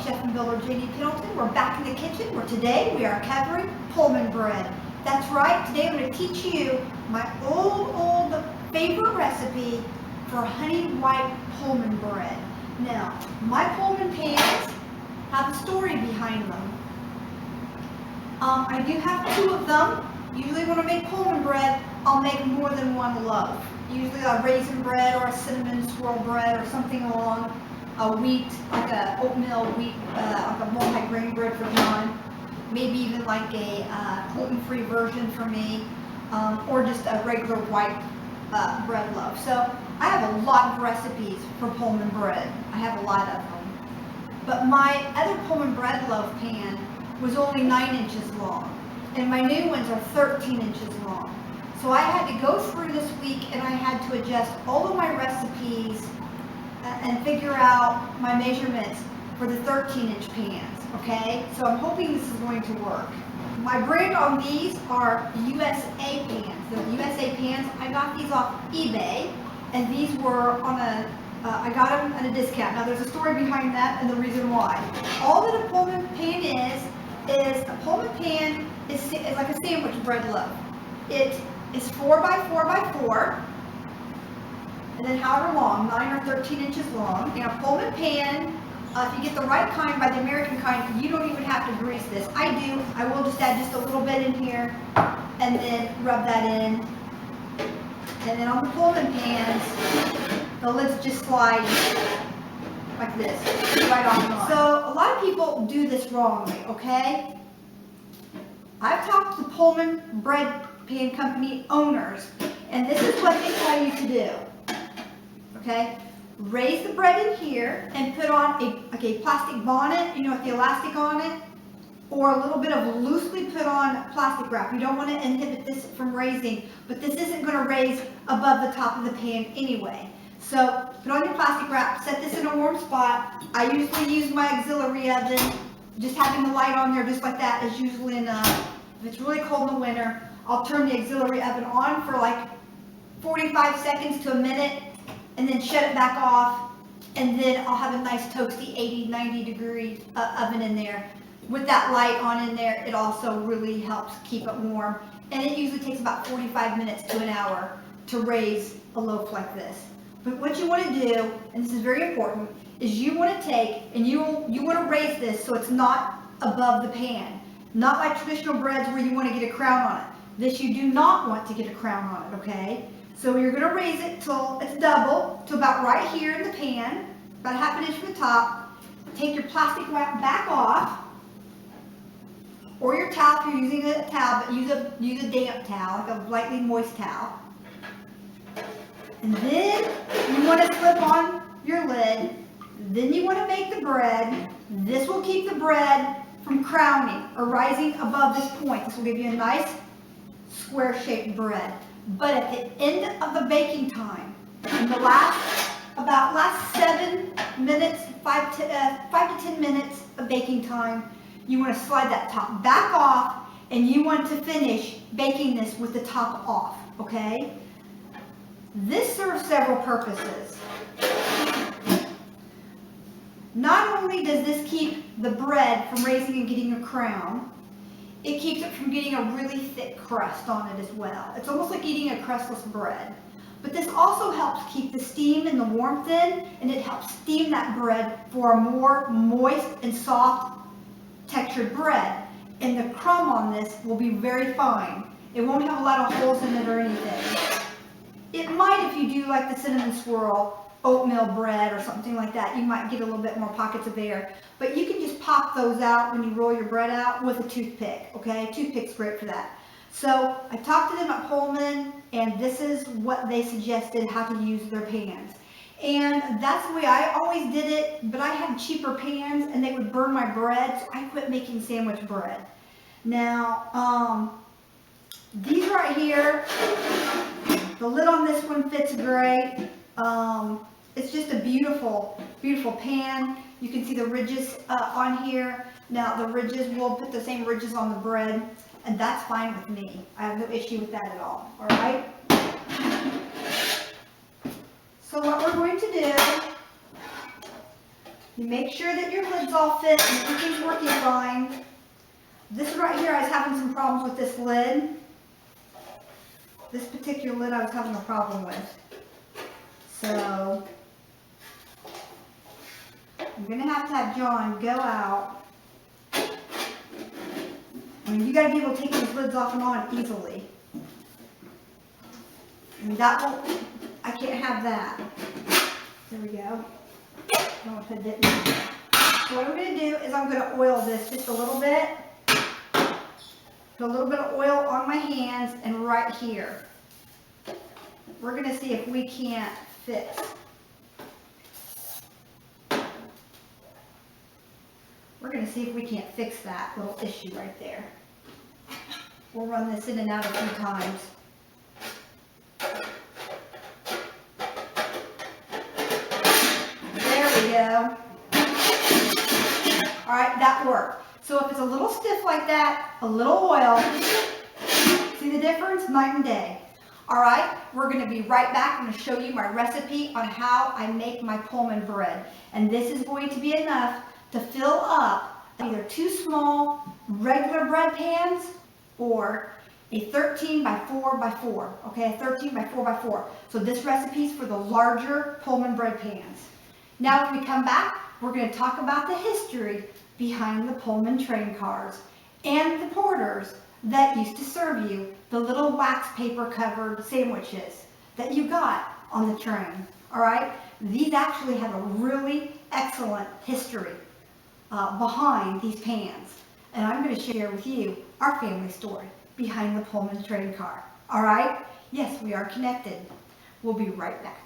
Chef and Builder Janie. We're back in the kitchen where today we are covering Pullman bread. That's right, today I'm going to teach you my old favorite recipe for honey white Pullman bread. Now, my Pullman pans have a story behind them. I do have two of them. Usually when I make Pullman bread, I'll make more than one loaf. Usually a raisin bread or a cinnamon swirl bread or something along a wheat, like a oatmeal wheat, like a multi-grain bread for John. Maybe even like a gluten-free version for me, or just a regular white bread loaf. So I have a lot of recipes for Pullman bread. I have a lot of them. But my other Pullman bread loaf pan was only 9 inches long, and my new ones are 13 inches long. So I had to go through this week and I had to adjust all of my recipes and figure out my measurements for the 13-inch pans, okay? So I'm hoping this is going to work. My brand on these are USA pans. The USA pans, I got these off eBay, and these were on I got them at a discount. Now there's a story behind that and the reason why. All that a Pullman pan is a Pullman pan is like a sandwich bread loaf. It is 4 by 4 by 4. And then however long, 9 or 13 inches long. In a Pullman pan, if you get the right kind, by the American kind, you don't even have to grease this. I do. I will just add just a little bit in here and then rub that in. And then on the Pullman pans, the lids just slide like this, right off and on. So a lot of people do this wrongly, okay? I've talked to the Pullman Bread Pan Company owners, and this is what they tell you to do. Okay, raise the bread in here and put on a plastic bonnet, with the elastic on it, or a little bit of loosely put on plastic wrap. You don't want to inhibit this from raising, but this isn't going to raise above the top of the pan anyway. So put on your plastic wrap, set this in a warm spot. I usually use my auxiliary oven. Just having the light on there just like that is usually enough. If it's really cold in the winter, I'll turn the auxiliary oven on for like 45 seconds to a minute, and then shut it back off, and then I'll have a nice toasty 80, 90 degree oven in there. With that light on in there, it also really helps keep it warm. And it usually takes about 45 minutes to an hour to raise a loaf like this. But what you want to do, and this is very important, is you want to take and you want to raise this so it's not above the pan. Not like traditional breads where you want to get a crown on it. This you do not want to get a crown on it, okay? So you're going to raise it till it's double, to about right here in the pan, about 1/2 inch from the top. Take your plastic wrap back off, or your towel if you're using a towel, but use a damp towel, like a lightly moist towel. And then you want to slip on your lid. Then you want to make the bread. This will keep the bread from crowning or rising above this point. This will give you a nice square-shaped bread. But at the end of the baking time, in the last 7 minutes, 5 to 10 minutes of baking time, you want to slide that top back off, and you want to finish baking this with the top off, okay? This serves several purposes. Not only does this keep the bread from raising and getting a crown, it keeps it from getting a really thick crust on it as well. It's almost like eating a crustless bread. But this also helps keep the steam and the warmth in, and it helps steam that bread for a more moist and soft textured bread. And the crumb on this will be very fine. It won't have a lot of holes in it or anything. It might, if you do like the cinnamon swirl oatmeal bread or something like that, you might get a little bit more pockets of air. But you can just pop those out when you roll your bread out with a toothpick, okay? Toothpick's great for that. So I talked to them at Pullman, and this is what they suggested how to use their pans. And that's the way I always did it, but I had cheaper pans and they would burn my bread, so I quit making sandwich bread. Now, these right here, the lid on this one fits great. It's just a beautiful, beautiful pan. You can see the ridges on here. Now the ridges, we'll put the same ridges on the bread, and that's fine with me. I have no issue with that at all, all right? So what we're going to do You make sure that your lids all fit and everything's working fine. This one right here, I was having some problems with this lid. This particular lid I was having a problem with. So, I'm going to have John go out. I mean, you got to be able to take these lids off and on easily. I mean, that won't, I can't have that. There we go. I don't know if I didn't. So what I'm going to do is I'm going to oil this just a little bit. Put a little bit of oil on my hands and right here. We're going to see if we can't fix. We're going to see if we can't fix that little issue right there. We'll run this in and out a few times. There we go. All right, that worked. So if it's a little stiff like that, a little oil, see the difference? Night and day. All right, we're going to be right back. I'm going to show you my recipe on how I make my Pullman bread. And this is going to be enough to fill up either 2 small regular bread pans or a 13 by 4 by 4. Okay, a 13 by 4 by 4. So this recipe is for the larger Pullman bread pans. Now when we come back, we're going to talk about the history behind the Pullman train cars and the porters that used to serve you the little wax paper covered sandwiches that you got on the train. All right, these actually have a really excellent history behind these pans, and I'm going to share with you our family story behind the Pullman train car. All right, yes, we are connected. We'll be right back.